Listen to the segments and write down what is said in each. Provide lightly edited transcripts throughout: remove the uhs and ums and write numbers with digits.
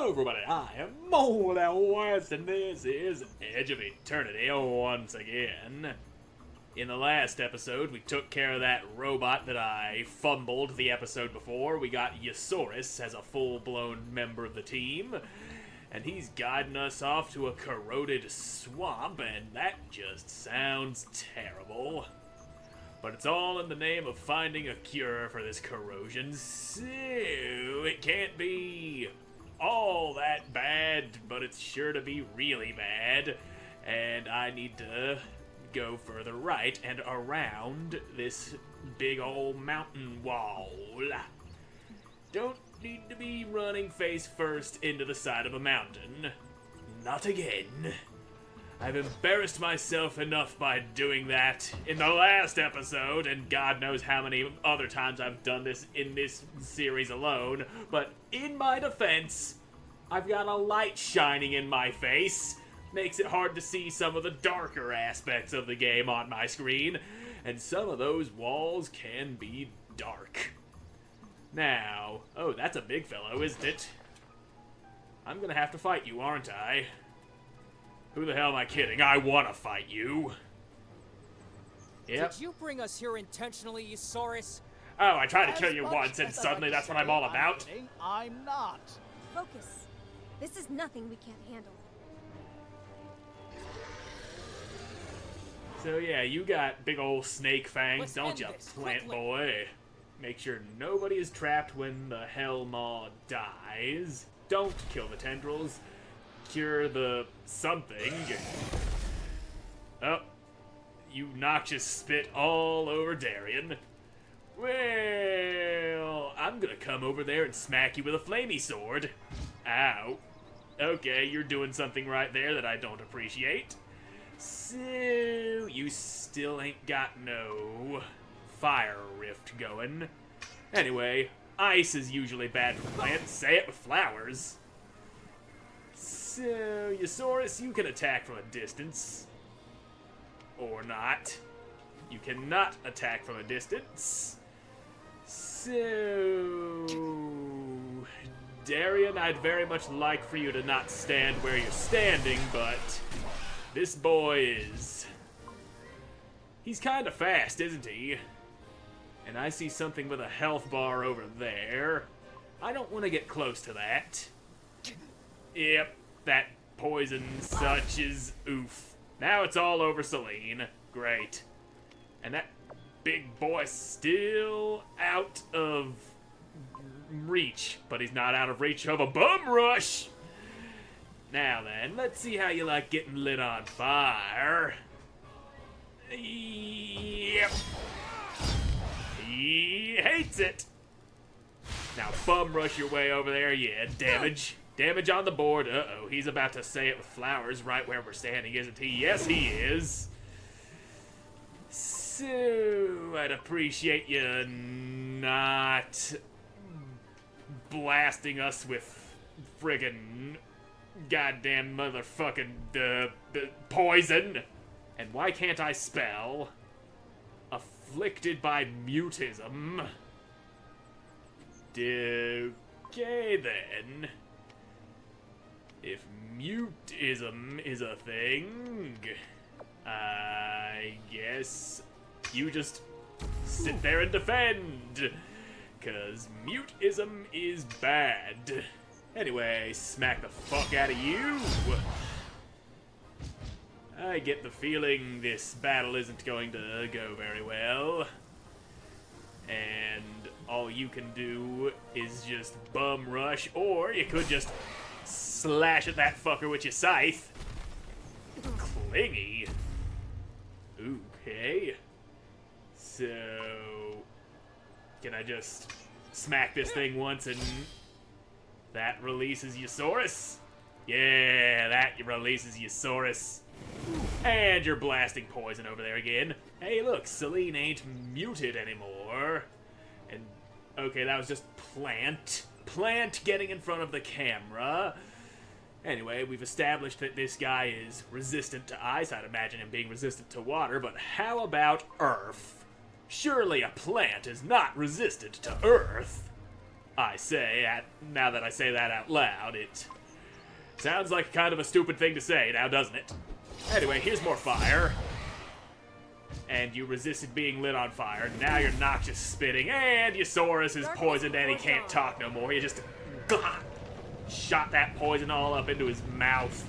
Hello everybody, I am Moldy and this is Edge of Eternity once again. In the last episode, we took care of that robot that I fumbled the episode before. We got Yosaurus as a full-blown member of the team, and he's guiding us off to a corroded swamp, and that just sounds terrible. But it's all in the name of finding a cure for this corrosion, so it can't be all that bad, but it's sure to be really bad, and I need to go further right and around this big old mountain wall. Don't need to be running face first into the side of a mountain. Not again. I've embarrassed myself enough by doing that in the last episode, and God knows how many other times I've done this in this series alone, but in my defense, I've got a light shining in my face. Makes it hard to see some of the darker aspects of the game on my screen, and some of those walls can be dark. Now, oh, that's a big fellow, isn't it? I'm gonna have to fight you, aren't I? Who the hell am I kidding? I want to fight you. Yep. Did you bring us here intentionally, Yosaurus? Oh, I tried to kill you once, and suddenly that's what I'm all about. I'm not. Focus. This is nothing we can't handle. So yeah, you got big old snake fangs, Let's don't end you, this, plant quickly. boy? Make sure nobody is trapped when the Hell Maw dies. Don't kill the tendrils. Cure the something. Oh, you noxious spit all over Darian. Well, I'm gonna come over there and smack you with a flamey sword. Ow. Okay, you're doing something right there that I don't appreciate. So, you still ain't got no fire rift going. Anyway, ice is usually bad for plants. Say it with flowers. So, Yosaurus, you can attack from a distance. Or not. You cannot attack from a distance. So, Darian, I'd very much like for you to not stand where you're standing, but this boy is... He's kind of fast, isn't he? And I see something with a health bar over there. I don't want to get close to that. Yep, that poison such is oof. Now it's all over Celine. Great. And that big boy still out of reach, but he's not out of reach of a bum rush. Now then, let's see how you like getting lit on fire. Yep. He hates it. Now bum rush your way over there. Yeah, damage. Damage on the board. Uh-oh, he's about to say it with flowers right where we're standing, isn't he? Yes, he is. So, I'd appreciate you not blasting us with friggin' goddamn motherfucking poison. And why can't I spell afflicted by mutism? Okay then. If mutism is a thing, I guess you just sit there and defend. 'Cause mutism is bad. Anyway, smack the fuck out of you. I get the feeling this battle isn't going to go very well. And all you can do is just bum rush, or you could just slash at that fucker with your scythe. Clingy. Okay. So, can I just smack this thing once and that releases Yosaurus? Yeah, that releases Yosaurus. And you're blasting poison over there again. Hey, look, Celine ain't muted anymore. And, okay, that was just Plant. Plant getting in front of the camera. Anyway, we've established that this guy is resistant to ice. I'd imagine him being resistant to water, but how about earth? Surely a plant is not resistant to earth. I say, now that I say that out loud, it sounds like kind of a stupid thing to say now, doesn't it? Anyway, here's more fire. And you resisted being lit on fire. Now you're noxious spitting, and Eusaurus is poisoned and he can't talk no more. You just shot that poison all up into his mouth,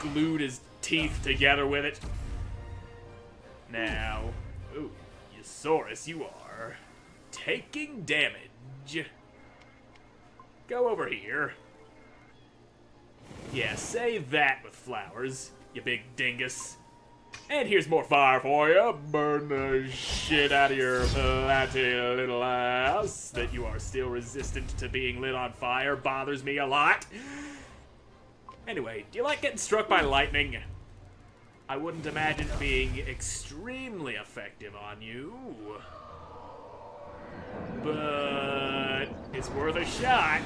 glued his teeth together with it. Now, ooh, Eusaurus, you are taking damage. Go over here. Yeah, say that with flowers, you big dingus. And here's more fire for you. Burn the shit out of your flatty little ass. That you are still resistant to being lit on fire bothers me a lot. Anyway, do you like getting struck by lightning? I wouldn't imagine it being extremely effective on you. But it's worth a shot.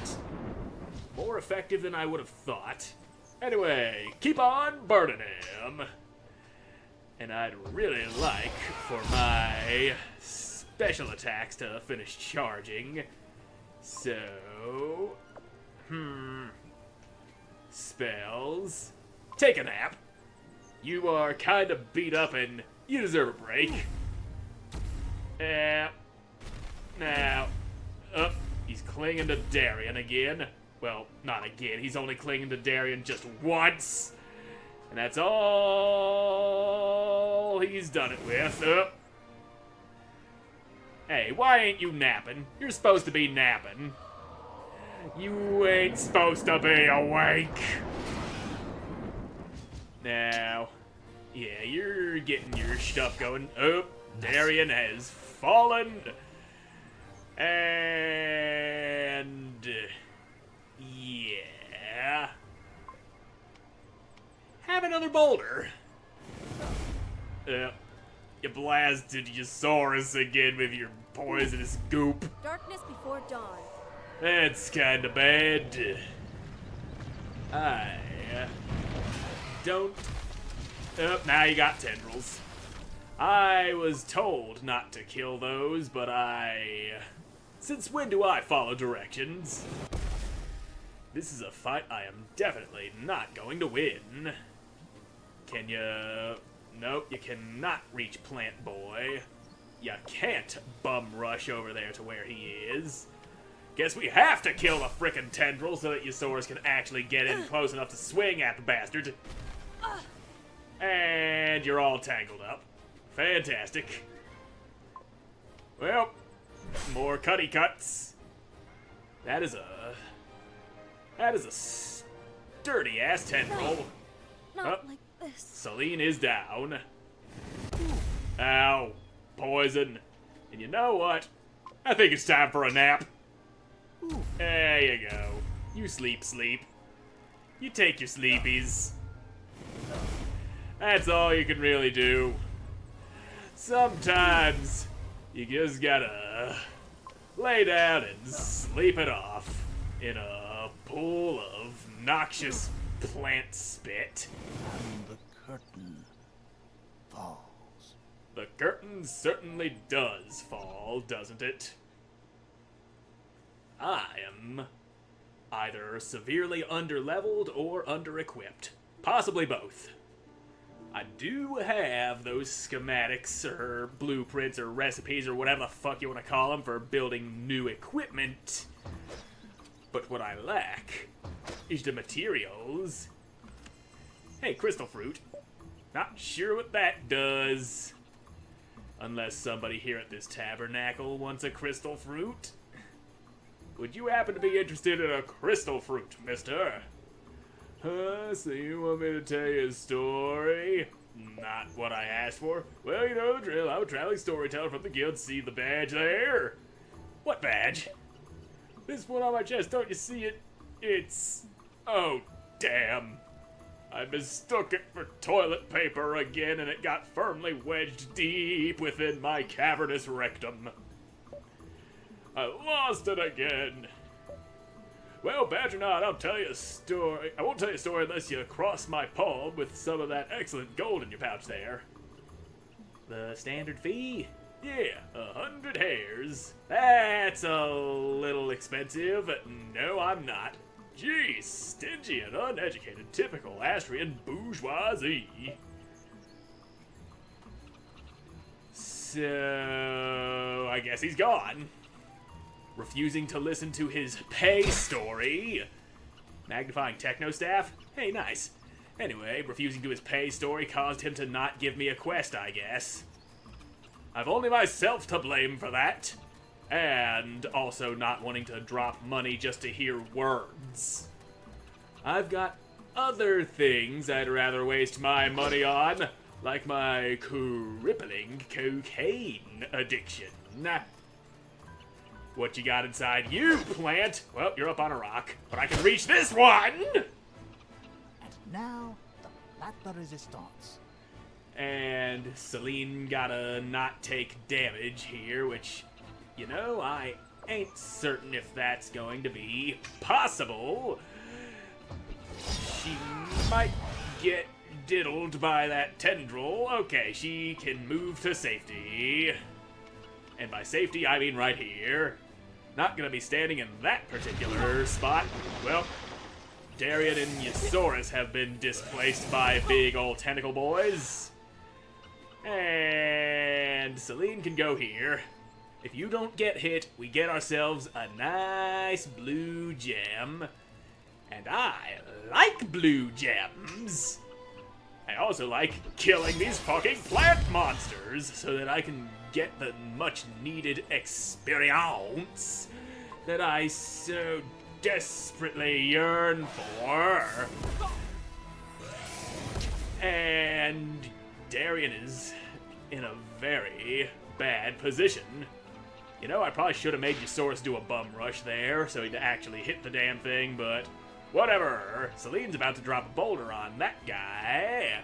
More effective than I would have thought. Anyway, keep on burning him. And I'd really like for my special attacks to finish charging. So, spells. Take a nap. You are kind of beat up and you deserve a break. Now, he's clinging to Darian again. Well, not again. He's only clinging to Darian just once. And that's all he's done it with. Hey, why ain't you napping? You're supposed to be napping. You ain't supposed to be awake. Now, yeah, you're getting your stuff going. Oh, Darian has fallen. And yeah. Have another boulder. You blasted Eusaurus again with your poisonous goop. Darkness before dawn. That's kinda bad. I don't... now you got tendrils. I was told not to kill those, but since when do I follow directions? This is a fight I am definitely not going to win. Can you... Nope, you cannot reach Plant Boy. You can't bum rush over there to where he is. Guess we have to kill the frickin' tendril so that Eusaurus can actually get in close enough to swing at the bastard. And you're all tangled up. Fantastic. Well, more cutty cuts. That is a sturdy ass tendril. Not like this. Celine is down. Ow. Poison. And you know what? I think it's time for a nap. There you go. You sleep. You take your sleepies. That's all you can really do. Sometimes you just gotta lay down and sleep it off in a pool of noxious plant spit. And the curtain falls. The curtain certainly does fall, doesn't it? I am either severely underleveled or underequipped. Possibly both. I do have those schematics or blueprints or recipes or whatever the fuck you want to call them for building new equipment. But what I lack is the materials. Hey, crystal fruit. Not sure what that does. Unless somebody here at this tabernacle wants a crystal fruit. Would you happen to be interested in a crystal fruit, mister? So you want me to tell you a story? Not what I asked for. Well, you know the drill. I'm a traveling storyteller from the guild. See the badge there? What badge? This one on my chest. Don't you see it? It's... Oh, damn. I mistook it for toilet paper again, and it got firmly wedged deep within my cavernous rectum. I lost it again. Well, badge or not, I'll tell you a story. I won't tell you a story unless you cross my palm with some of that excellent gold in your pouch there. The standard fee? Yeah, 100 hairs. That's a little expensive. No, I'm not. Geez, stingy and uneducated, typical Astrian bourgeoisie. So, I guess he's gone. Refusing to listen to his pay story. Magnifying techno staff? Hey, nice. Anyway, refusing to his pay story caused him to not give me a quest, I guess. I've only myself to blame for that. And also not wanting to drop money just to hear words. I've got other things I'd rather waste my money on, like my crippling cocaine addiction. What you got inside you, plant? Well, you're up on a rock, but I can reach this one! And now, the Platinum Resistance. And Celine gotta not take damage here, which, you know, I ain't certain if that's going to be possible. She might get diddled by that tendril. Okay, she can move to safety. And by safety, I mean right here. Not gonna be standing in that particular spot. Well, Darian and Yosaurus have been displaced by big old tentacle boys. And Celine can go here. If you don't get hit, we get ourselves a nice blue gem. And I like blue gems. I also like killing these fucking plant monsters so that I can get the much needed experience that I so desperately yearn for. And Darian is in a very bad position. You know, I probably should have made Yosaurus do a bum rush there so he'd actually hit the damn thing, but whatever. Celine's about to drop a boulder on that guy.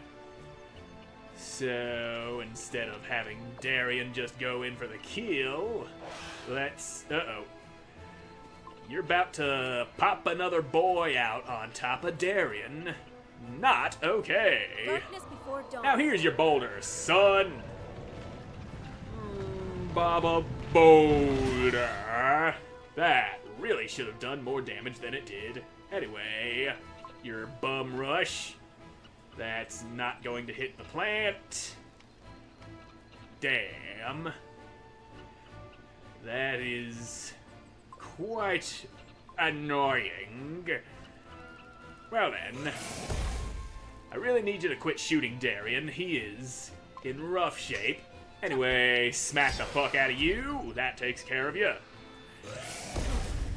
So, instead of having Darian just go in for the kill, let's... Uh-oh. You're about to pop another boy out on top of Darian. Not okay. Darkness before dawn. Now here's your boulder, son. Baba boulder. That really should have done more damage than it did. Anyway, your bum rush. That's not going to hit the plant. Damn. That is quite annoying. Well then, I really need you to quit shooting Darian. He is in rough shape. Anyway, smack the fuck out of you. That takes care of you.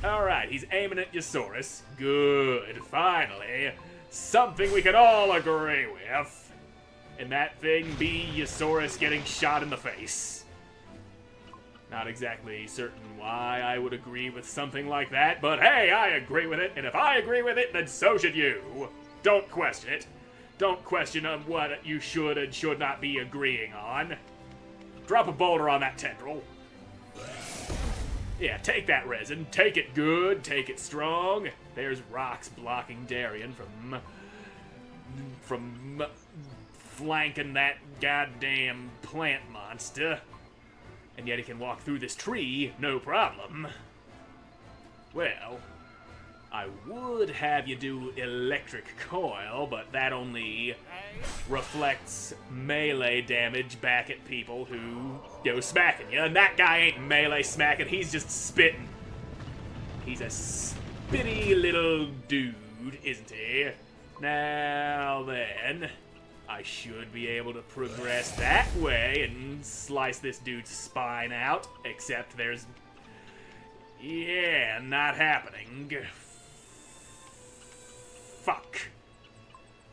Alright, he's aiming at Yosaurus. Good, finally. Something we can all agree with. And that thing be Yosaurus getting shot in the face. Not exactly certain why I would agree with something like that, but hey, I agree with it, and if I agree with it, then so should you. Don't question it. Don't question what you should and should not be agreeing on. Drop a boulder on that tendril. Yeah, take that resin. Take it good, take it strong. There's rocks blocking Darian from flanking that goddamn plant monster. And yet he can walk through this tree, no problem. Well, I would have you do electric coil, but that only reflects melee damage back at people who go smacking you. And that guy ain't melee smacking, he's just spitting. He's a spitty little dude, isn't he? Now then, I should be able to progress that way and slice this dude's spine out, except there's... yeah, not happening. Fuck.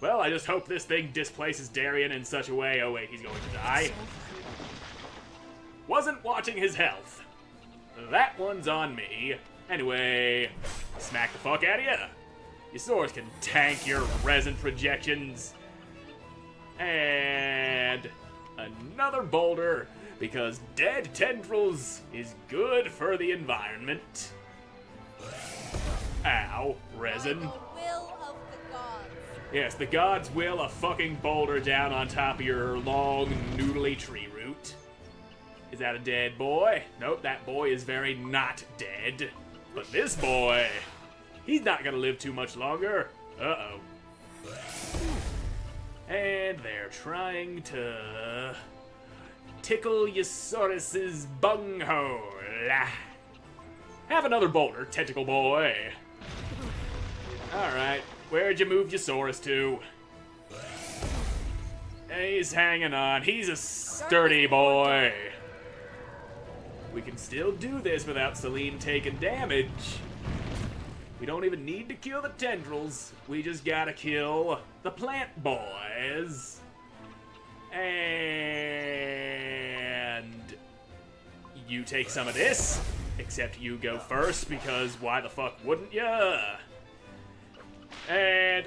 Well, I just hope this thing displaces Darian in such a way... oh wait, he's going to die. Wasn't watching his health. That one's on me. Anyway, smack the fuck out of you. Your swords can tank your resin projections. And another boulder, because dead tendrils is good for the environment. Ow, resin. By the will of the gods. Yes, the gods will a fucking boulder down on top of your long, noodly tree root. Is that a dead boy? Nope, that boy is very not dead. But this boy, he's not gonna live too much longer. Uh-oh. And they're trying to tickle Yosaurus's bunghole. Have another boulder, tentacle boy. Alright, where'd you move Yosaurus to? He's hanging on. He's a sturdy boy. We can still do this without Celine taking damage. We don't even need to kill the tendrils. We just gotta kill the plant boys. And you take some of this, except you go first, because why the fuck wouldn't ya? And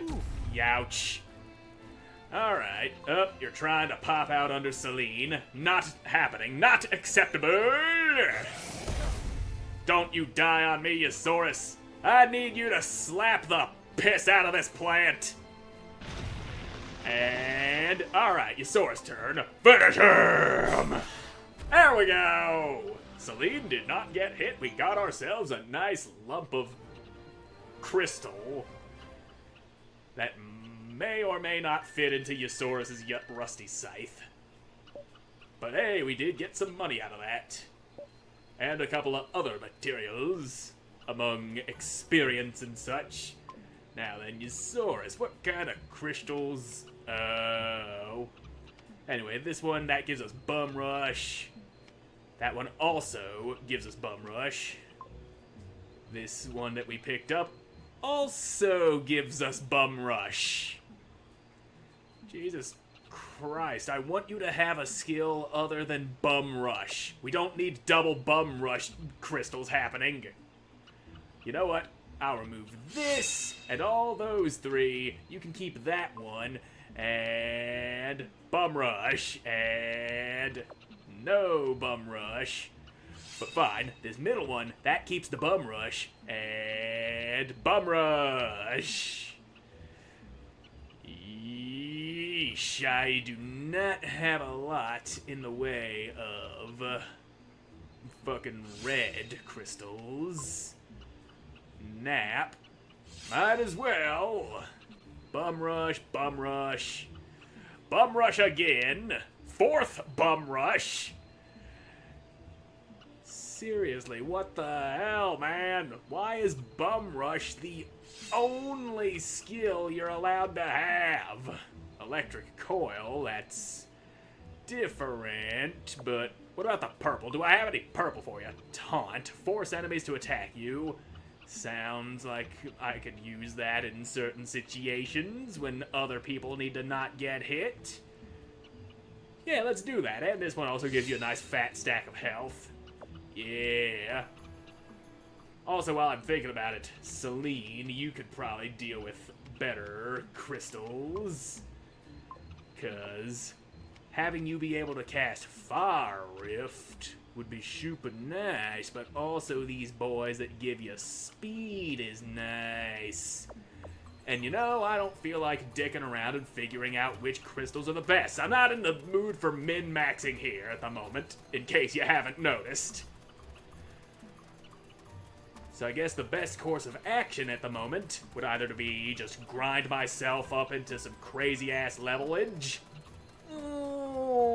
youch. Alright, you're trying to pop out under Celine. Not happening, not acceptable! Don't you die on me, Yosaurus! I need you to slap the piss out of this plant! And, alright, Yosaurus' turn. Finish him! There we go! Celine did not get hit. We got ourselves a nice lump of crystal that may or may not fit into Yosaurus's rusty scythe. But hey, we did get some money out of that. And a couple of other materials, among experience and such. Now then, Yosaurus, what kind of crystals? Oh. Anyway, this one, that gives us Bum Rush. That one also gives us Bum Rush. This one that we picked up also gives us Bum Rush. Jesus Christ, I want you to have a skill other than Bum Rush. We don't need double Bum Rush crystals happening. You know what? I'll remove this and all those three. You can keep that one. And Bum Rush. And no Bum Rush. But fine, this middle one, that keeps the Bum Rush. And Bum Rush. Yeesh, I do not have a lot in the way of fucking red crystals. Nap. Might as well. Bum Rush, Bum Rush. Bum Rush again. Fourth Bum Rush. Seriously, what the hell, man? Why is Bum Rush the only skill you're allowed to have? Electric Coil, that's different, but what about the purple? Do I have any purple for you? Taunt. Force enemies to attack you. Sounds like I could use that in certain situations when other people need to not get hit. Yeah, let's do that. And this one also gives you a nice fat stack of health. Yeah. Also, while I'm thinking about it, Celine, you could probably deal with better crystals. 'Cause having you be able to cast Fire Rift would be super nice, but also these boys that give you speed is nice. And you know, I don't feel like dicking around and figuring out which crystals are the best. I'm not in the mood for min-maxing here at the moment, in case you haven't noticed. So I guess the best course of action at the moment would either to be just grind myself up into some crazy-ass levelage, or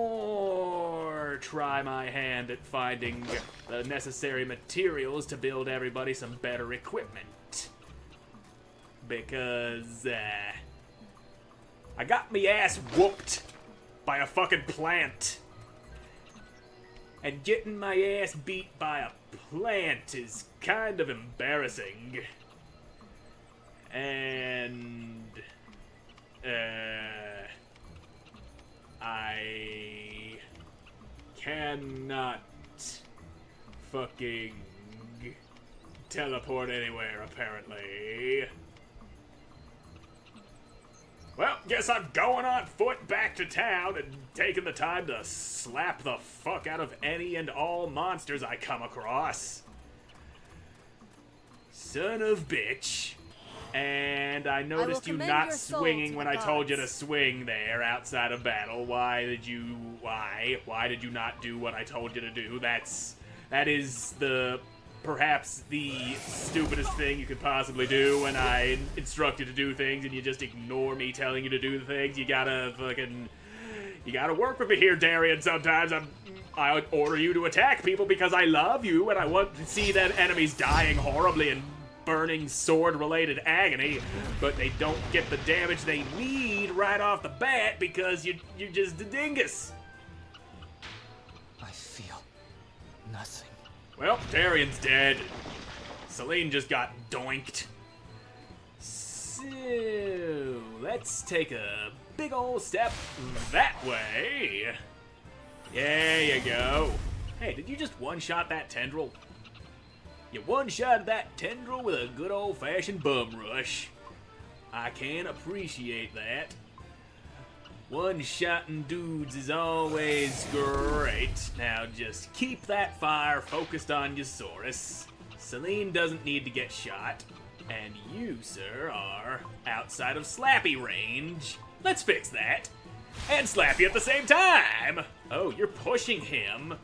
try my hand at finding the necessary materials to build everybody some better equipment. Because, I got me ass whooped by a fucking plant. And getting my ass beat by a plant is kind of embarrassing. And, I cannot fucking teleport anywhere, apparently. Well, guess I'm going on foot back to town and taking the time to slap the fuck out of any and all monsters I come across. Son of bitch. And I noticed you commend not your soul swinging to when the I told you to gods. swing there outside of battle. Why did you not do what I told you to do? That is perhaps the stupidest thing you could possibly do when I instruct you to do things and you just ignore me telling you to do the things. You gotta work with me here, Darian. Sometimes I order you to attack people because I love you and I want to see that enemies dying horribly and burning sword-related agony, but they don't get the damage they need right off the bat because you're just a dingus. I feel nothing. Well, Darian's dead. Celine just got doinked. So, let's take a big old step that way. There you go. Hey, did you just one-shot that tendril? You one-shot that tendril with a good old-fashioned bum rush. I can appreciate that. One-shotting dudes is always great. Now just keep that fire focused on Eusaurus. Celine doesn't need to get shot. And you, sir, are outside of Slappy range. Let's fix that. And slap you at the same time. Oh, you're pushing him.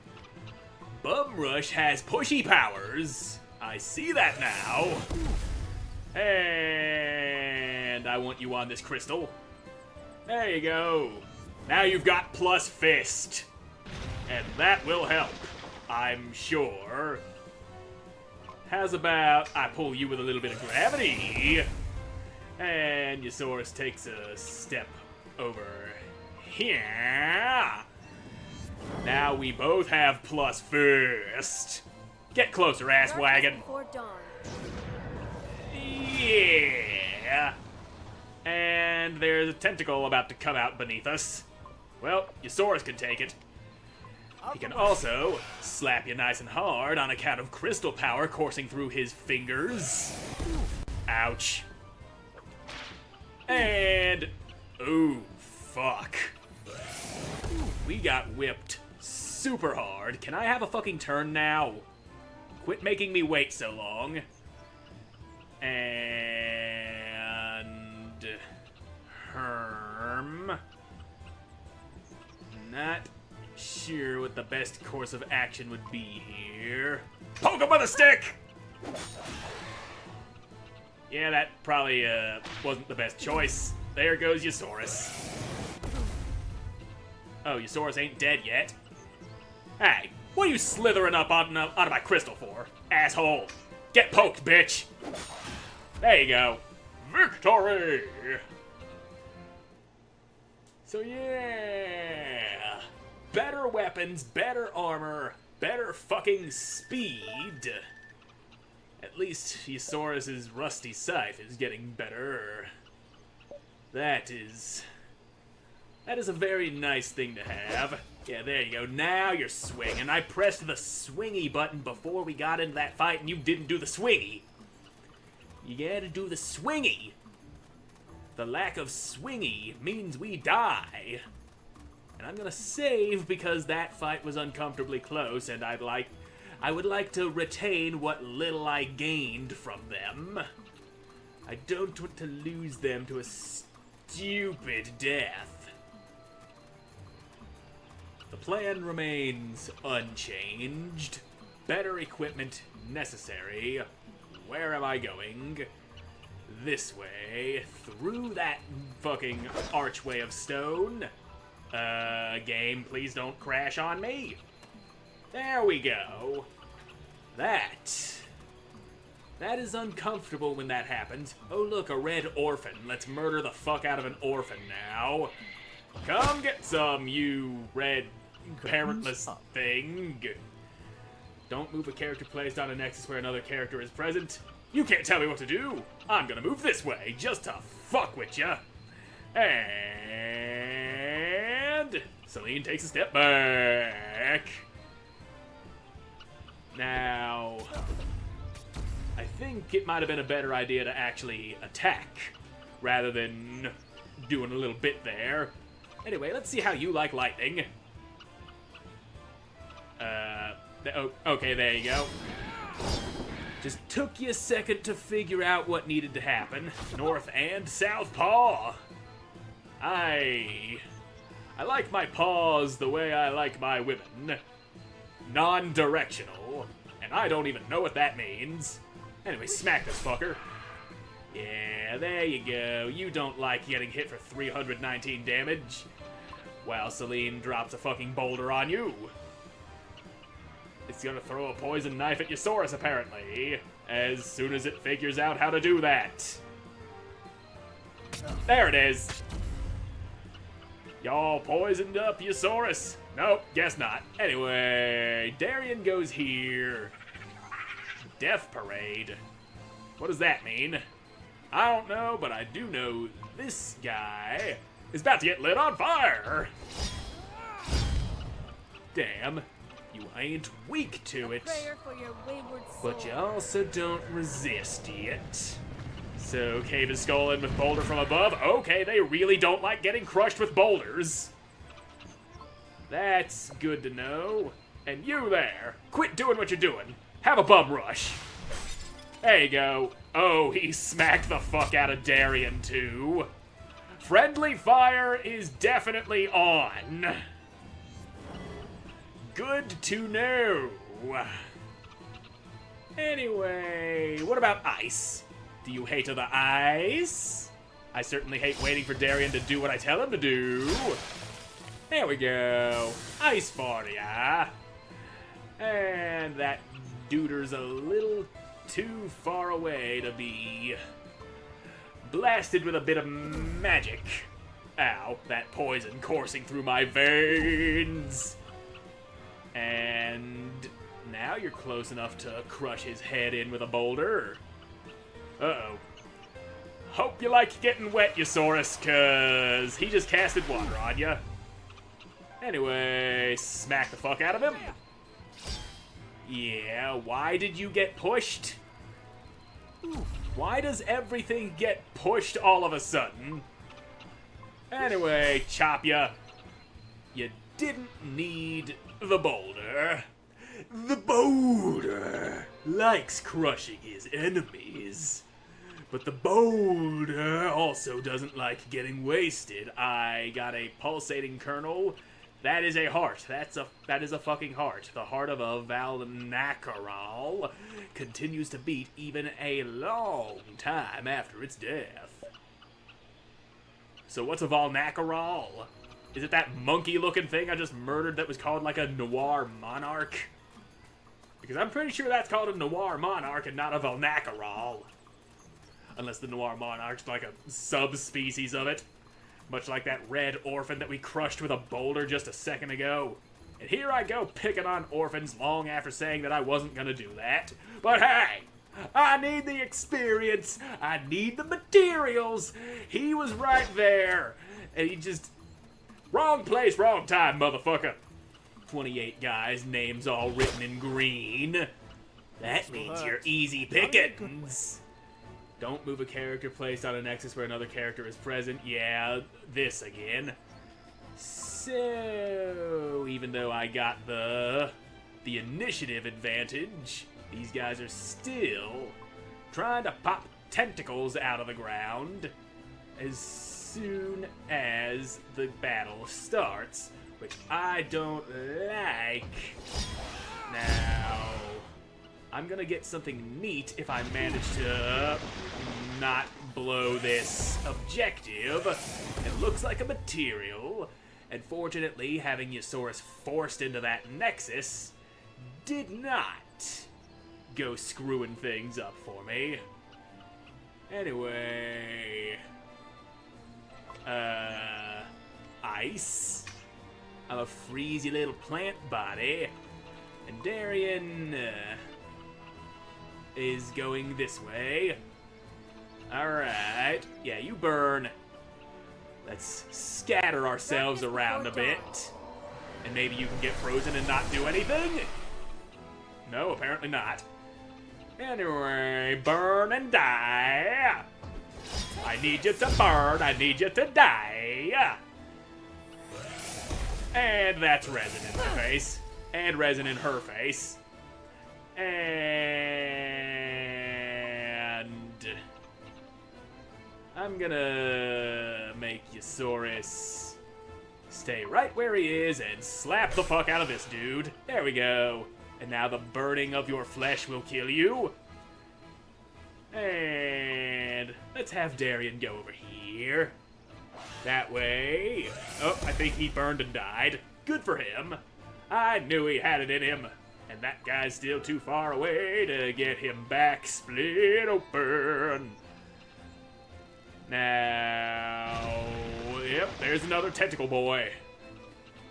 Bum Rush has pushy powers. I see that now. And I want you on this crystal. There you go. Now you've got plus fist. And that will help, I'm sure. How's about I pull you with a little bit of gravity? And Eusaurus takes a step over here. Now we both have plus fist. Get closer, ass Darkness wagon. before dawn. Yeah. And there's a tentacle about to come out beneath us. Well, Eusaurus can take it. He can also slap you nice and hard on account of crystal power coursing through his fingers. Ouch. And... ooh, fuck. We got whipped super hard. Can I have a fucking turn now? Quit making me wait so long. And... Herm. Not sure what the best course of action would be here. Poke him with a stick! Yeah, that probably wasn't the best choice. There goes Eusaurus. Oh, Eusaurus ain't dead yet. Hey, what are you slithering up out of my crystal for, asshole? Get poked, bitch! There you go. Victory! So yeah, better weapons, better armor, better fucking speed. At least Eusaurus's rusty scythe is getting better. That is a very nice thing to have. Yeah, there you go. Now you're swinging. I pressed the swingy button before we got into that fight and you didn't do the swingy. You gotta do the swingy. The lack of swingy means we die. And I'm gonna save because that fight was uncomfortably close and I would like to retain what little I gained from them. I don't want to lose them to a stupid death. The plan remains unchanged. Better equipment necessary. Where am I going? This way, through that fucking archway of stone. Game, please don't crash on me. There we go. That is uncomfortable when that happens. Oh look, a red orphan. Let's murder the fuck out of an orphan now. Come get some, you red parentless thing. Don't move a character placed on a nexus where another character is present. You can't tell me what to do. I'm gonna move this way just to fuck with ya. And Celine takes a step back. Now, I think it might have been a better idea to actually attack rather than doing a little bit there. Anyway, let's see how you like lightning. Okay, there you go. Just took you a second to figure out what needed to happen. North and South Paw. I like my paws the way I like my women. Non-directional. And I don't even know what that means. Anyway, smack this fucker. Yeah, there you go. You don't like getting hit for 319 damage. While Celine drops a fucking boulder on you. It's gonna throw a poison knife at Yosaurus, apparently, as soon as it figures out how to do that. There it is. Y'all poisoned up Yosaurus. Nope, guess not. Anyway, Darien goes here. Death Parade. What does that mean? I don't know, but I do know this guy is about to get lit on fire. Damn, you ain't weak to it, Prayer for your wayward soul. but you also don't resist it. So, cave his skull in with boulder from above. Okay, they really don't like getting crushed with boulders. That's good to know. And you there, quit doing what you're doing. Have a bum rush. There you go. Oh, he smacked the fuck out of Darien, too. Friendly fire is definitely on. Good to know. Anyway, what about ice? Do you hate the ice? I certainly hate waiting for Darien to do what I tell him to do. There we go. Ice for ya. And that duder's a little too far away to be blasted with a bit of magic. Ow, that poison coursing through my veins. And now you're close enough to crush his head in with a boulder. Uh-oh. Hope you like getting wet, Yosaurus, cause he just casted water on ya. Anyway, smack the fuck out of him. Yeah, why did you get pushed? Why does everything get pushed all of a sudden? Anyway, chop ya. You didn't need the boulder. The boulder likes crushing his enemies. But the boulder also doesn't like getting wasted. I got a pulsating kernel. That is a heart. That is a fucking heart. The heart of a Valnacaral continues to beat even a long time after its death. So what's a Valnacaral? Is it that monkey-looking thing I just murdered that was called like a Noir Monarch? Because I'm pretty sure that's called a Noir Monarch and not a Valnacaral. Unless the Noir Monarch's like a subspecies of it. Much like that red orphan that we crushed with a boulder just a second ago. And here I go picking on orphans long after saying that I wasn't gonna do that. But hey, I need the experience. I need the materials. He was right there. And he just... Wrong place, wrong time, motherfucker. 28 guys, names all written in green. That means you're easy pickings. Don't move a character placed on a nexus where another character is present. Yeah, this again. So, even though I got the initiative advantage, these guys are still trying to pop tentacles out of the ground as soon as the battle starts, which I don't like. Now, I'm gonna get something neat if I manage to not blow this objective. It looks like a material, and fortunately, having Yosaurus forced into that nexus did not go screwing things up for me. Anyway, ice. I'm a freezy little plant body, and Darien is going this way. Alright. Yeah, you burn. Let's scatter ourselves around a bit. And maybe you can get frozen and not do anything? No, apparently not. Anyway, burn and die. I need you to burn. I need you to die. And that's resin in my face. And resin in her face. And I'm gonna make Eusaurus stay right where he is and slap the fuck out of this dude. There we go. And now the burning of your flesh will kill you. And let's have Darian go over here. That way. Oh, I think he burned and died. Good for him. I knew he had it in him. And that guy's still too far away to get him back split open. Now, yep, there's another tentacle boy.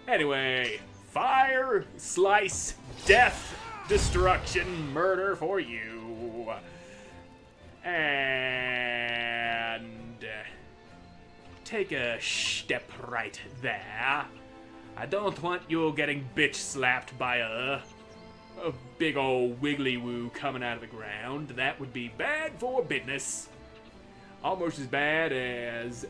Anyway, fire, slice, death, destruction, murder for you. And take a step right there. I don't want you getting bitch slapped by a big old wiggly woo coming out of the ground. That would be bad for business. Almost as bad as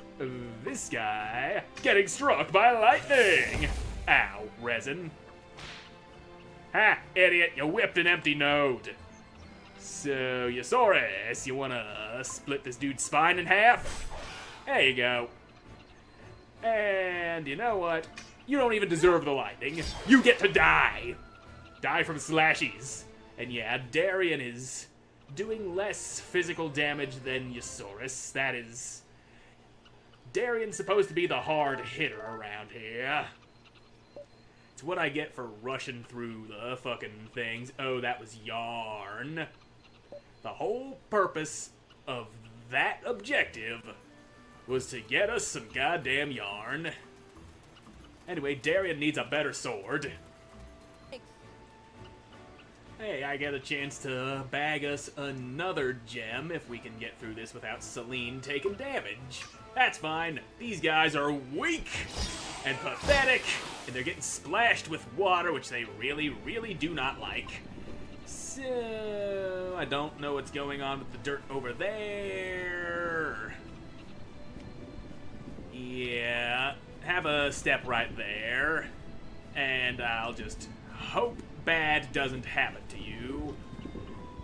this guy getting struck by lightning. Ow, resin. Ha, idiot, you whipped an empty node. So, Eusaurus, you wanna split this dude's spine in half? There you go. And you know what? You don't even deserve the lightning. You get to die. Die from slashies. And yeah, Darian is doing less physical damage than Eusaurus. That is... Darian's supposed to be the hard hitter around here. It's what I get for rushing through the fucking things. Oh, that was yarn. The whole purpose of that objective was to get us some goddamn yarn. Anyway, Darian needs a better sword. Hey, I get a chance to bag us another gem if we can get through this without Celine taking damage. That's fine. These guys are weak and pathetic, and they're getting splashed with water, which they really, really do not like. So, I don't know what's going on with the dirt over there. Yeah, have a step right there, and I'll just hope bad doesn't happen to you.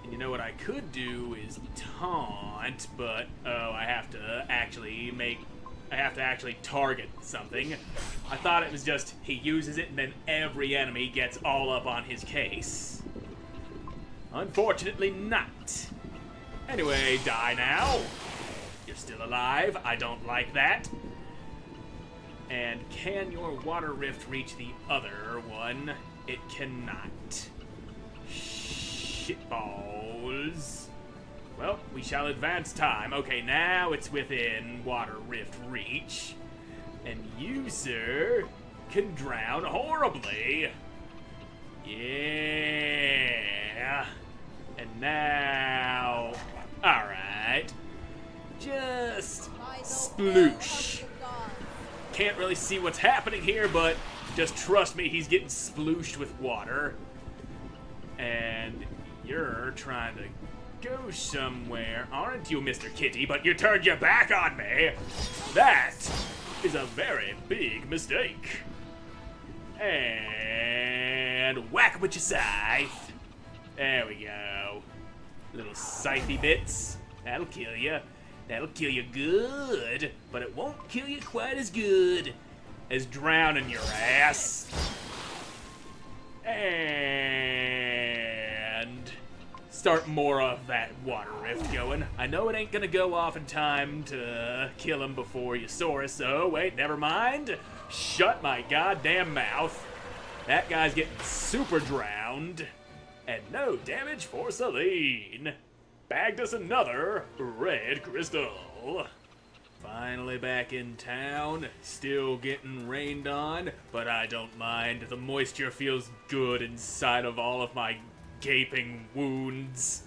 And you know what I could do is taunt, but I have to actually target something. I thought it was just he uses it and then every enemy gets all up on his case. Unfortunately not. Anyway, die now. You're still alive. I don't like that. And can your water rift reach the other one? It cannot. Shitballs. Well, we shall advance time. Okay, now it's within water rift reach. And you, sir, can drown horribly. Yeah. And now... Alright. Just... sploosh. Can't really see what's happening here, but just trust me, he's getting splooshed with water. And you're trying to go somewhere, aren't you, Mr. Kitty? But you turned your back on me. That is a very big mistake. And whack with your scythe. There we go. Little scythy bits. That'll kill you. That'll kill you good, but it won't kill you quite as good as drowning your ass. And start more of that water rift going. I know it ain't gonna go off in time to kill him before Eusaurus. Oh, wait, never mind. Shut my goddamn mouth. That guy's getting super drowned. And no damage for Celine. Bagged us another red crystal. Finally back in town, still getting rained on, but I don't mind. The moisture feels good inside of all of my gaping wounds.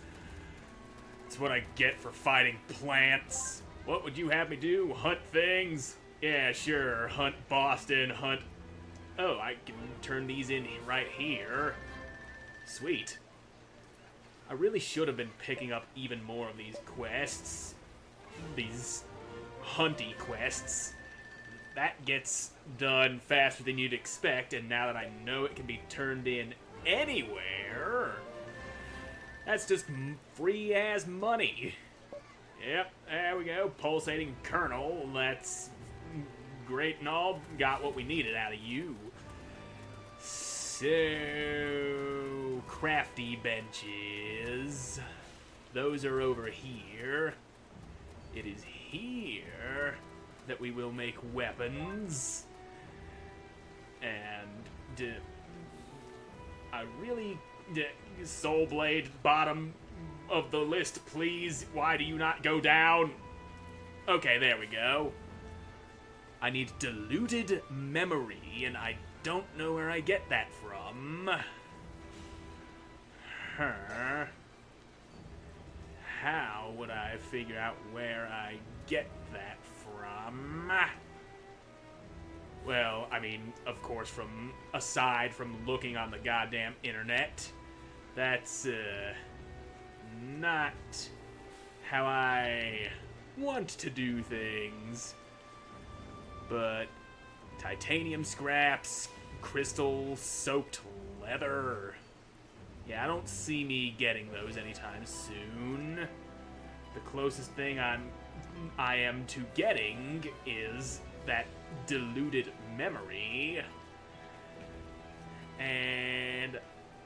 It's what I get for fighting plants. What would you have me do? Hunt things? Yeah, sure. Hunt Boston, hunt... Oh, I can turn these in right here. Sweet. I really should have been picking up even more of these quests. These hunty quests. That gets done faster than you'd expect, and now that I know it can be turned in anywhere, that's just free as money. Yep, there we go. Pulsating kernel. That's great and all. Got what we needed out of you. So, crafty benches. Those are over here. It is here that we will make weapons. And I really... Soul Blade, bottom of the list, please. Why do you not go down? Okay, there we go. I need diluted memory, and I don't know where I get that from. How would I figure out where I get that from? Well, I mean, of course, aside from looking on the goddamn internet, that's, not how I want to do things. But titanium scraps, crystal-soaked leather. Yeah, I don't see me getting those anytime soon. The closest thing I am to getting is that diluted memory. And,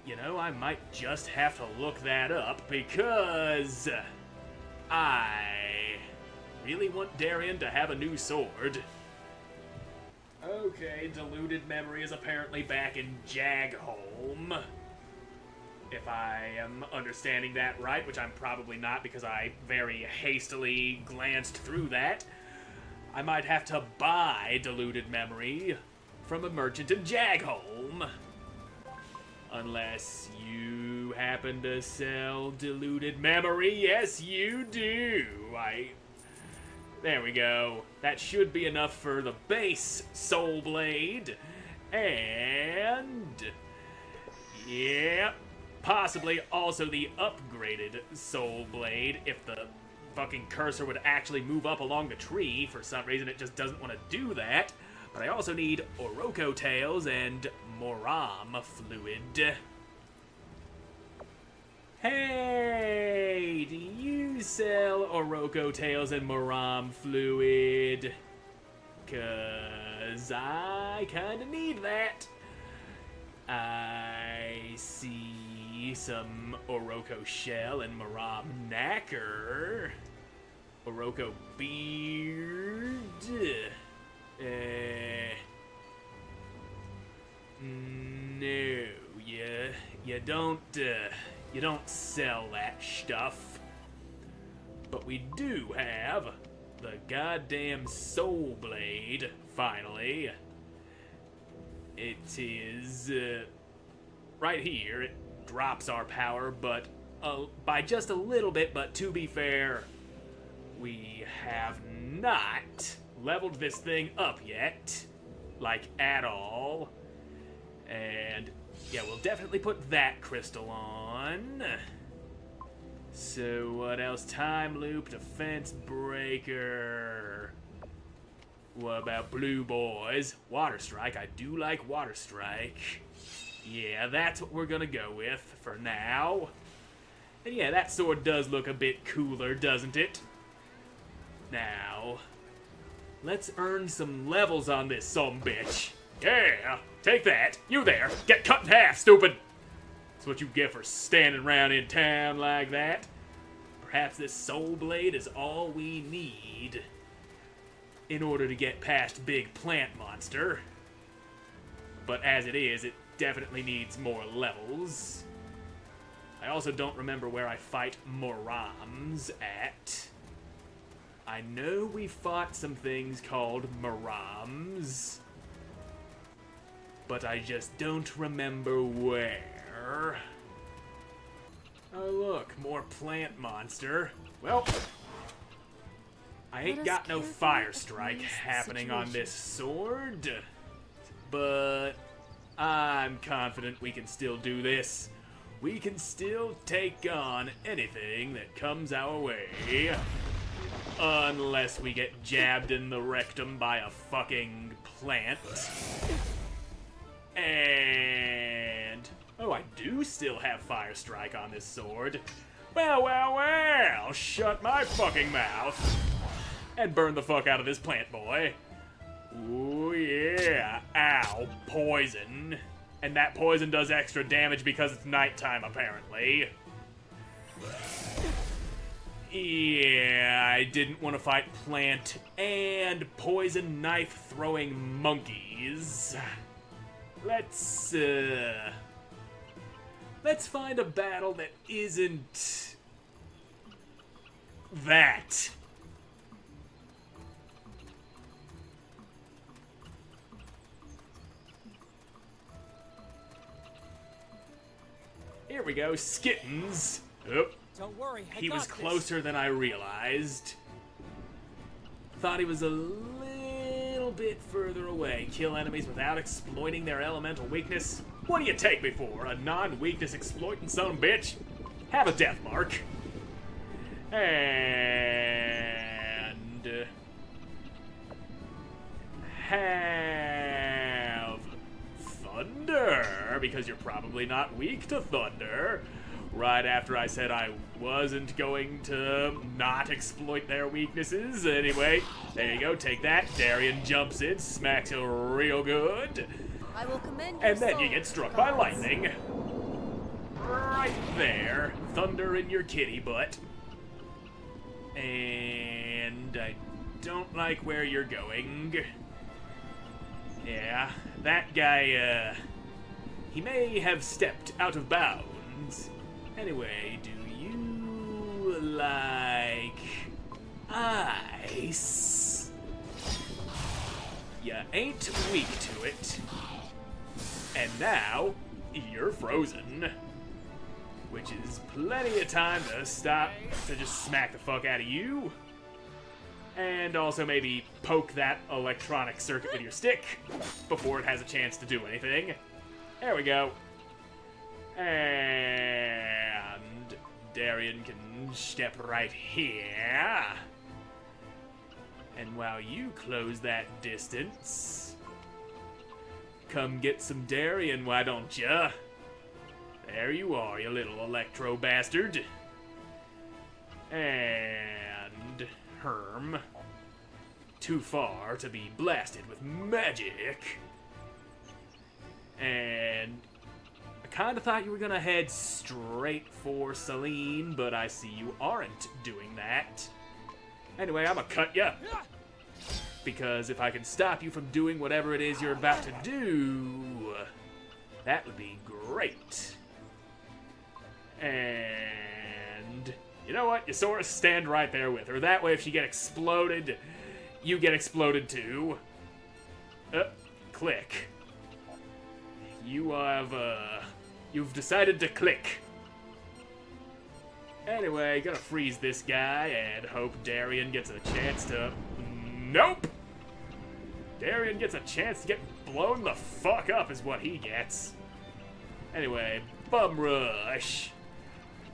you know, I might just have to look that up because I really want Darian to have a new sword. Okay, diluted memory is apparently back in Jagholm. If I am understanding that right, which I'm probably not because I very hastily glanced through that. I might have to buy diluted memory from a merchant in Jagholm. Unless you happen to sell diluted memory. Yes, you do. There we go. That should be enough for the base Soul Blade. And... yep. Possibly also the upgraded Soul Blade if the fucking cursor would actually move up along the tree. For some reason it just doesn't want to do that. But I also need Oroko Tails and Moram Fluid. Hey, do you sell Oroko Tails and Moram Fluid? 'Cause I kinda need that. I see some Oroko Shell and Moram Knacker. Oroko Beard. No, you don't sell that stuff. But we do have the goddamn Soul Blade, finally. It is, right here. It drops our power, but by just a little bit, but to be fair, we have not leveled this thing up yet, like at all. And yeah, we'll definitely put that crystal on. So what else? Time loop, defense breaker. What about blue boys? Water strike. I do like water strike. Yeah, that's what we're gonna go with for now. And yeah, that sword does look a bit cooler, doesn't it? Now, let's earn some levels on this sumbitch. Yeah, take that. You there. Get cut in half, stupid. That's what you get for standing around in town like that. Perhaps this Soul Blade is all we need in order to get past Big Plant Monster. But as it is, it definitely needs more levels. I also don't remember where I fight Morams at. I know we fought some things called Morams, but I just don't remember where. Oh look, more plant monster. Well, I ain't got no fire strike happening on this sword, but I'm confident we can still do this. We can still take on anything that comes our way. Unless we get jabbed in the rectum by a fucking plant. And... oh, I do still have Fire Strike on this sword. Well, shut my fucking mouth. And burn the fuck out of this plant, boy. Ooh, yeah. Ow. Poison. And that poison does extra damage because it's nighttime, apparently. Yeah, I didn't want to fight plant and poison knife throwing monkeys. Let's find a battle that isn't that. Here we go, Skittins. Oop. Don't worry, I He got was this. closer than I realized. Thought he was a little bit further away. Kill enemies without exploiting their elemental weakness. What do you take me for? A non-weakness exploiting son of a bitch? Have a death mark. And have thunder, because you're probably not weak to thunder. Right after I said I wasn't going to not exploit their weaknesses. Anyway, there you go, take that. Darian jumps in, smacks it real good. I will commend your And then you soul, get struck by gods. lightning. Right there. Thunder in your kitty butt. And I don't like where you're going. Yeah, that guy, he may have stepped out of bounds. Anyway, do you like ice? You ain't weak to it. And now, you're frozen. Which is plenty of time to stop, to just smack the fuck out of you. And also maybe poke that electronic circuit with your stick before it has a chance to do anything. There we go. And Darian can step right here. And while you close that distance, come get some Darian, why don't ya? There you are, you little electro bastard. And Herm. Too far to be blasted with magic. And I kinda thought you were gonna head straight for Celine, but I see you aren't doing that. Anyway, I'ma cut ya. Because if I can stop you from doing whatever it is you're about to do, that would be great. And you know what? You sort of stand right there with her. That way, if she get exploded, you get exploded too. Click. You've decided to click. Anyway, gonna freeze this guy and hope Darian gets a chance to... Nope! Darian gets a chance to get blown the fuck up is what he gets. Anyway, bum rush.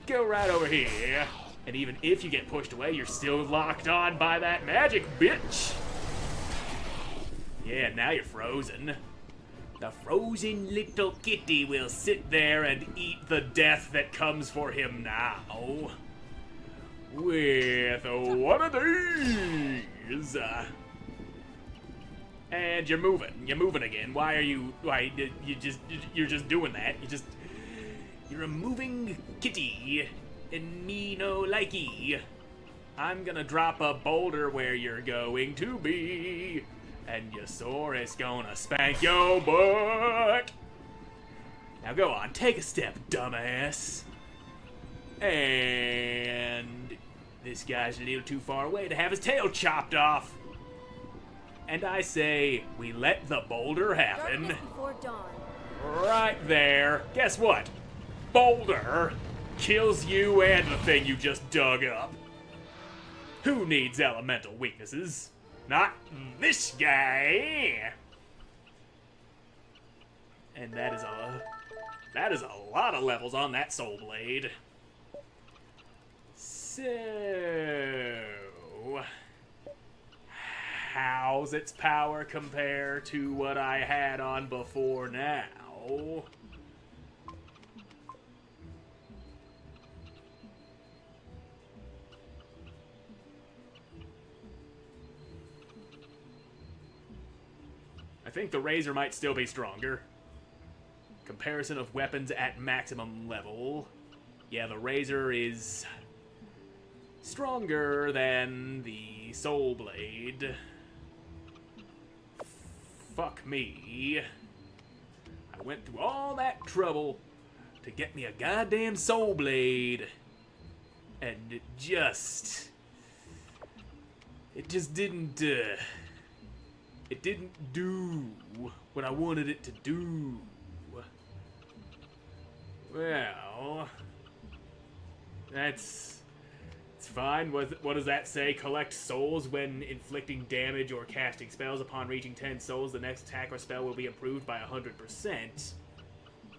Go right over here. And even if you get pushed away, you're still locked on by that magic, bitch! Yeah, now you're frozen. The frozen little kitty will sit there and eat the death that comes for him now. With one of these. And you're moving. You're moving again. Why are you... You're just doing that. You're a moving kitty. And me no likey. I'm gonna drop a boulder where you're going to be. And your Saurus gonna spank your butt. Now go on, take a step, dumbass. And this guy's a little too far away to have his tail chopped off. And I say, we let the boulder happen. Darkness before dawn. Right there. Guess what? Boulder kills you and the thing you just dug up. Who needs elemental weaknesses? Not this guy. And that is a lot of levels on that soul blade. So, how's its power compare to what I had on before now? I think the Razor might still be stronger. Comparison of weapons at maximum level. Yeah, the Razor is stronger than the Soul Blade. Fuck me. I went through all that trouble to get me a goddamn Soul Blade. And it just didn't, it didn't do what I wanted it to do. Well, it's fine. What does that say? Collect souls when inflicting damage or casting spells. Upon reaching 10 souls, the next attack or spell will be improved by 100%.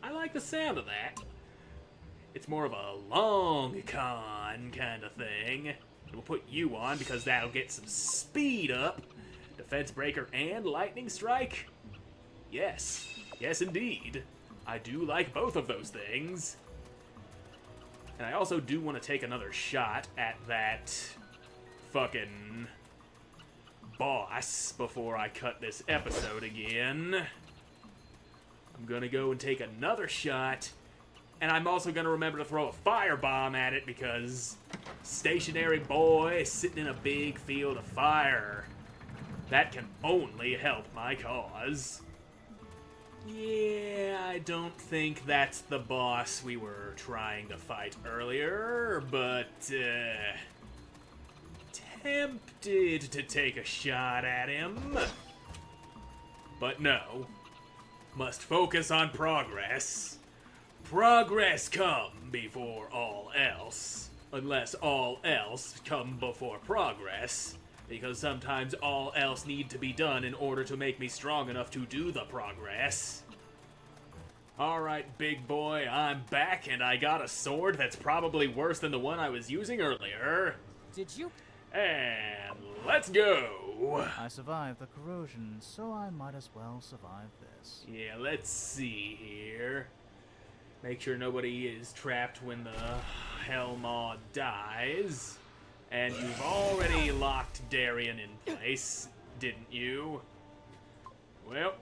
I like the sound of that. It's more of a long con kind of thing. We'll put you on because that'll get some speed up. Defense Breaker and Lightning Strike? Yes. Yes, indeed. I do like both of those things. And I also do want to take another shot at that fucking boss before I cut this episode again. I'm gonna go and take another shot, and I'm also gonna remember to throw a firebomb at it because stationary boy sitting in a big field of fire. That can only help my cause. Yeah, I don't think that's the boss we were trying to fight earlier, but, tempted to take a shot at him. But no. Must focus on progress. Progress come before all else. Unless all else come before progress. Because sometimes all else need to be done in order to make me strong enough to do the progress. Alright, big boy, I'm back, and I got a sword that's probably worse than the one I was using earlier. Did you? And let's go! I survived the corrosion, so I might as well survive this. Yeah, let's see here. Make sure nobody is trapped when the Hellmaw dies. And you've already locked Darien in place, didn't you? Well,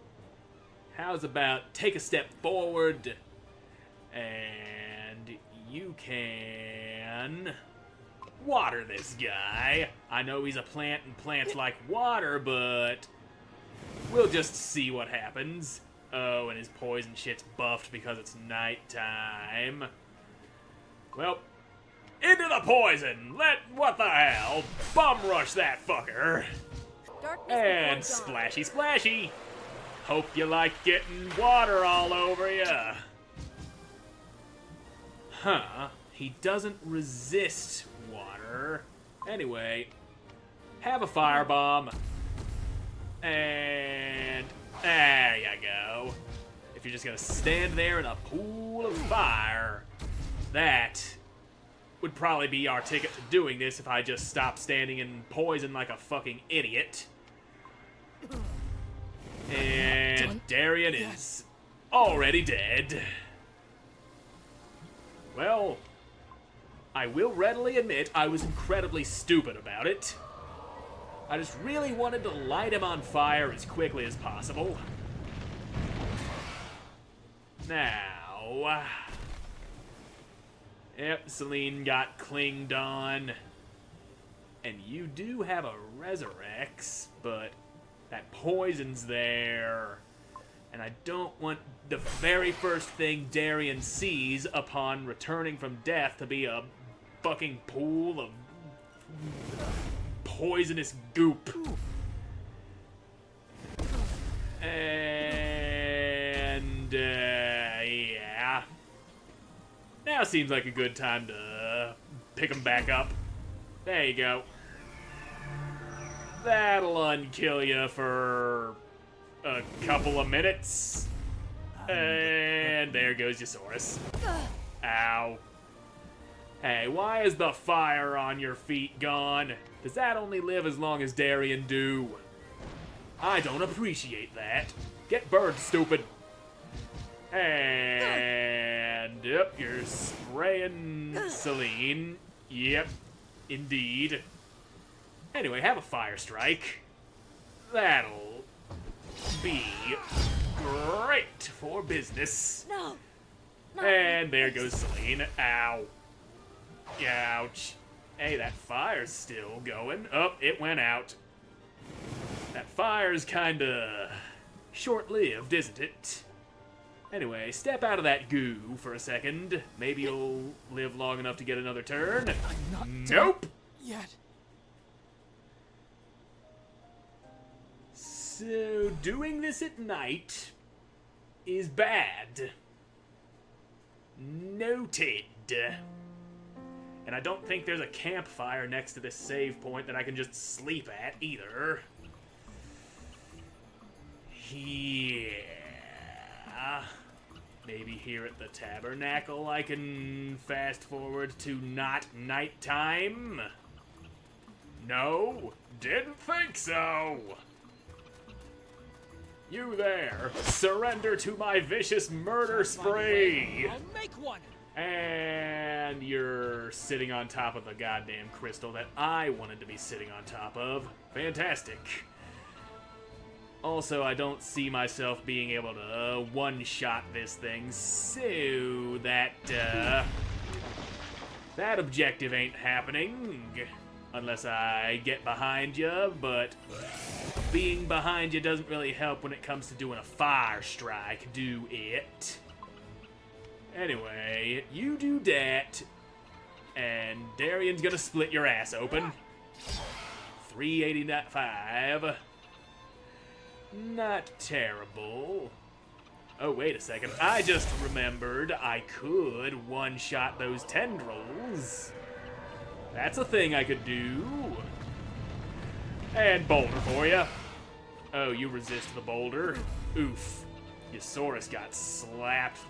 how's about take a step forward, and you can water this guy. I know he's a plant and plants like water, but we'll just see what happens. Oh, and his poison shit's buffed because it's nighttime. Well, into the poison! What the hell? Bum rush that fucker! Darkness And before dawn. splashy splashy! Hope you like getting water all over ya. Huh, he doesn't resist water. Anyway, have a firebomb. And there you go. If you're just gonna stand there in a pool of fire, that would probably be our ticket to doing this if I just stopped standing in poison like a fucking idiot. And Darien is already dead. Well, I will readily admit I was incredibly stupid about it. I just really wanted to light him on fire as quickly as possible. Now, yep, Celine got clinged on. And you do have a Resurrex, but that poison's there. And I don't want the very first thing Darien sees upon returning from death to be a fucking pool of poisonous goop. And, yeah. Now seems like a good time to pick him back up. There you go. That'll unkill you for a couple of minutes. And there goes your Saurus. Ow. Hey, why is the fire on your feet gone? Does that only live as long as Darien do? I don't appreciate that. Get burned, stupid. And yep, you're spraying Celine. Yep, indeed. Anyway, have a fire strike. That'll be great for business. No. And there goes Celine. Ow. Ouch. Hey, that fire's still going. Oh, it went out. That fire's kinda short-lived, isn't it? Anyway, step out of that goo for a second. Maybe you'll live long enough to get another turn. I'm not Nope! yet. So, doing this at night is bad. Noted. And I don't think there's a campfire next to this save point that I can just sleep at either. Yeah. Maybe here at the tabernacle I can fast forward to not nighttime? No, didn't think so. You there, surrender to my vicious murder spree. I'll make one. And you're sitting on top of the goddamn crystal that I wanted to be sitting on top of. Fantastic. Also, I don't see myself being able to one-shot this thing, so that objective ain't happening. Unless I get behind you, but being behind you doesn't really help when it comes to doing a fire strike, do it? Anyway, you do that, and Darian's gonna split your ass open. 385. Not terrible. Oh, wait a second. I just remembered I could one-shot those tendrils. That's a thing I could do. And boulder for you. Oh, you resist the boulder. Oof. Yosaurus got slapped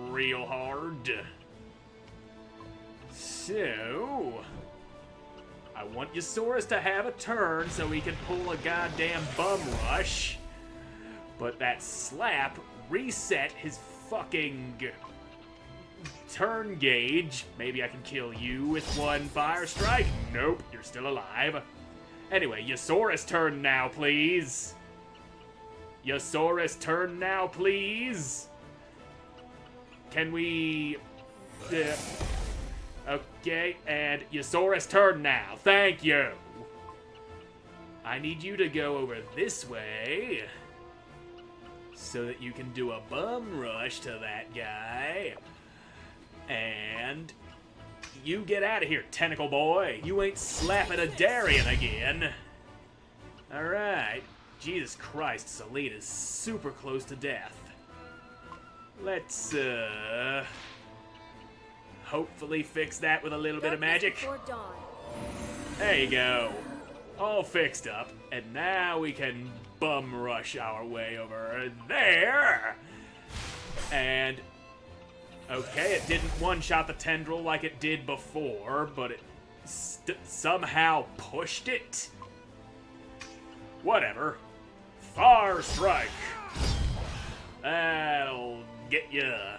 real hard. So, I want Yosaurus to have a turn so he can pull a goddamn bum rush. But that slap reset his fucking turn gauge. Maybe I can kill you with one fire strike? Nope, you're still alive. Anyway, Yosaurus turn now, please. Yosaurus turn now, please. Can we... okay, and Yosaurus turn now. Thank you. I need you to go over this way so that you can do a bum rush to that guy. And you get out of here, tentacle boy. You ain't slapping a Darian again. Alright. Jesus Christ, Celine is super close to death. Let's, hopefully fix that with a little bit of magic. Before dawn. There you go. All fixed up. And now we can bum rush our way over there. And... okay, it didn't one-shot the tendril like it did before, but it somehow pushed it. Whatever. Fire strike. That'll get ya.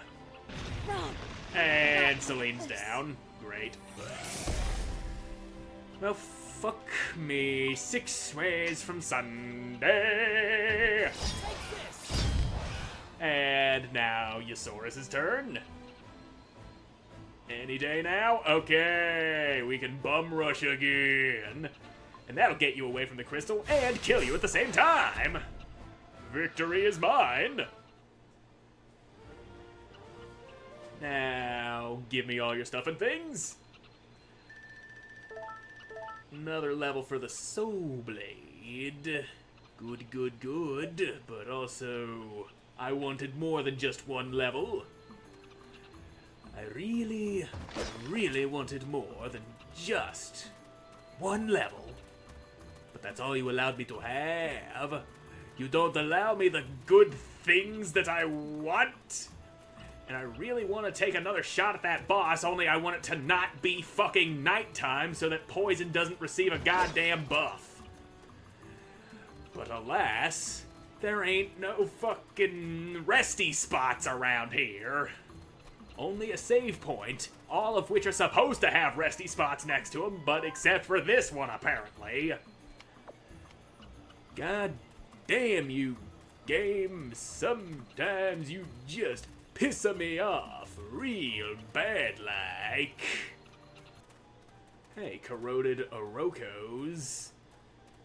And Celine's down. Great. Well, fuck me. 6 ways from Sunday. And now Yosaurus' turn. Any day now? Okay, we can bum rush again. And that'll get you away from the crystal and kill you at the same time. Victory is mine. Now, give me all your stuff and things. Another level for the Soul Blade. Good, good, good. But also, I wanted more than just one level. I really, really wanted more than just one level. But that's all you allowed me to have. You don't allow me the good things that I want. And I really want to take another shot at that boss, only I want it to not be fucking nighttime so that Poison doesn't receive a goddamn buff. But alas, there ain't no fucking resty spots around here. Only a save point, all of which are supposed to have resty spots next to them, but except for this one, apparently. God damn you Game, sometimes you just piss me off real bad like. Hey, corroded Orokos.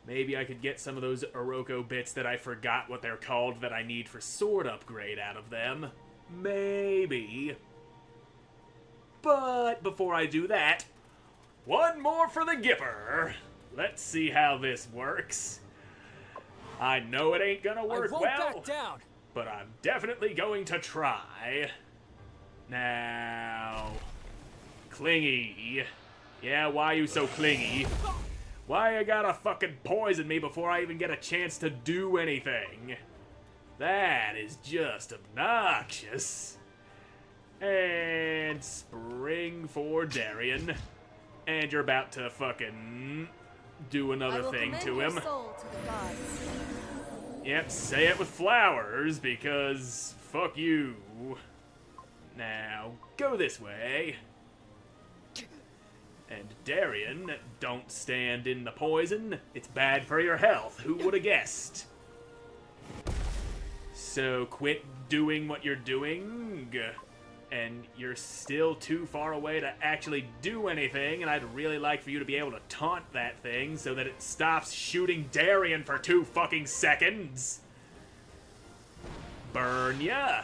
Maybe I could get some of those Oroko bits that I forgot what they're called that I need for sword upgrade out of them. Maybe. But before I do that, one more for the Gipper. Let's see how this works. I know it ain't gonna work I won't well, back down. but I'm definitely going to try. Now, clingy. Yeah, why you so clingy? Why you gotta fucking poison me before I even get a chance to do anything? That is just obnoxious. And spring for Darien. And you're about to fucking do another thing to him. Your soul to the gods. Yep, say it with flowers, because fuck you. Now, go this way. And Darien, don't stand in the poison. It's bad for your health. Who would have guessed? So quit doing what you're doing. And you're still too far away to actually do anything, and I'd really like for you to be able to taunt that thing so that it stops shooting Darien for 2 fucking seconds. Burn ya.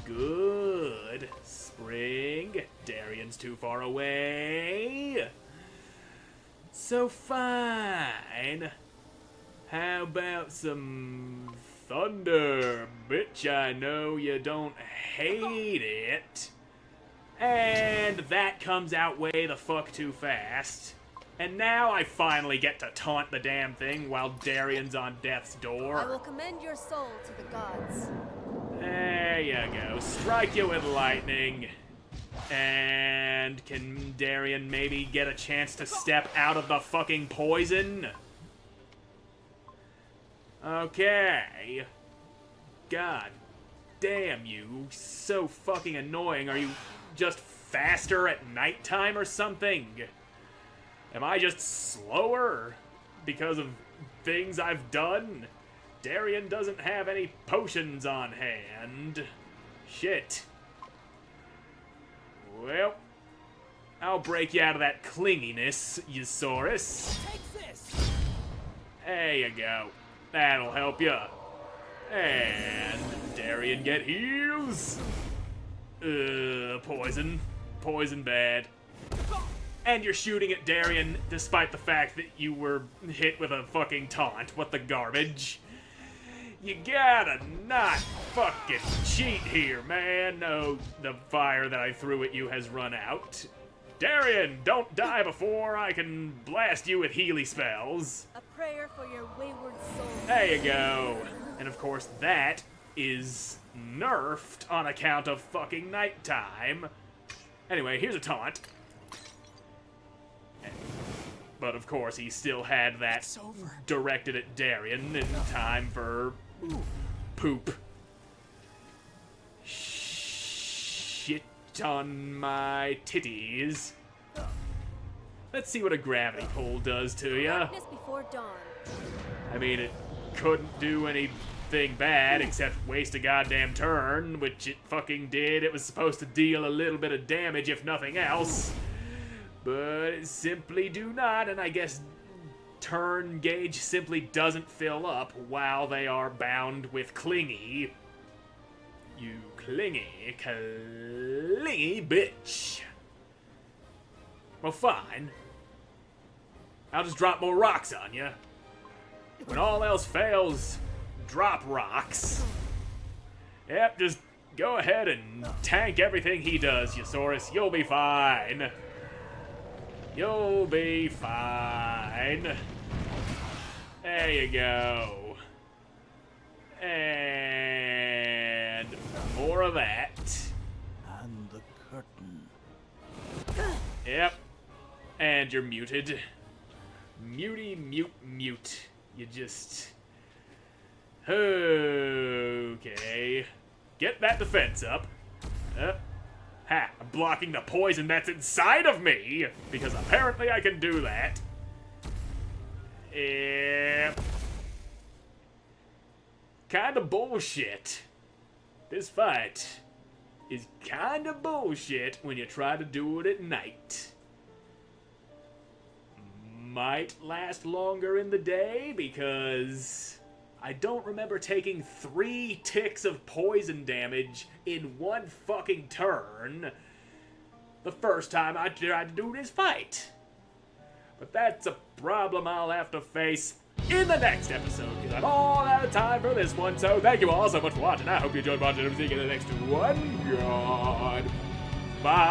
Good. Spring. Darien's too far away. So fine. How about some thunder, bitch? I know you don't hate it. And that comes out way the fuck too fast. And now I finally get to taunt the damn thing while Darien's on death's I door. will commend your soul to the gods. There you go. Strike you with lightning. And can Darien maybe get a chance to step out of the fucking poison? Okay. God damn you. So fucking annoying. Are you just faster at nighttime or something? Am I just slower because of things I've done? Darien doesn't have any potions on hand. Shit. Well, I'll break you out of that clinginess, Eusaurus. Take this. There you go. That'll help you. And Darien get heals. Poison. Poison bad. And you're shooting at Darien despite the fact that you were hit with a fucking taunt. What the garbage? You gotta not fucking cheat here, man. No, the fire that I threw at you has run out. Darien, don't die before I can blast you with Healy spells. A prayer for your wayward soul. There you go. And of course that is nerfed on account of fucking nighttime. Anyway, here's a taunt. But of course he still had that directed at Darien in time for poop. Shit on my titties. Let's see what a gravity pull does to ya. Darkness before dawn. I mean, it couldn't do anything bad except waste a goddamn turn, which it fucking did. It was supposed to deal a little bit of damage, if nothing else. But it simply do not, and I guess turn gauge simply doesn't fill up while they are bound with clingy. You clingy bitch. Well, fine. I'll just drop more rocks on you. When all else fails, drop rocks. Yep, just go ahead and tank everything he does, Eusaurus. You'll be fine. You'll be fine. There you go. And more of that. And the curtain. Yep. And you're muted. Mute. You just... Okay. Get that defense up. Ha! I'm blocking the poison that's inside of me! Because apparently I can do that. Yep. kind of bullshit. This fight is kind of bullshit when you try to do it at night. Might last longer in the day because I don't remember taking 3 ticks of poison damage in one fucking turn the first time I tried to do this fight. But that's a problem I'll have to face in the next episode, because I'm all out of time for this one. So thank you all so much for watching. I hope you enjoyed watching. I'm seeing you in the next one. God. Bye.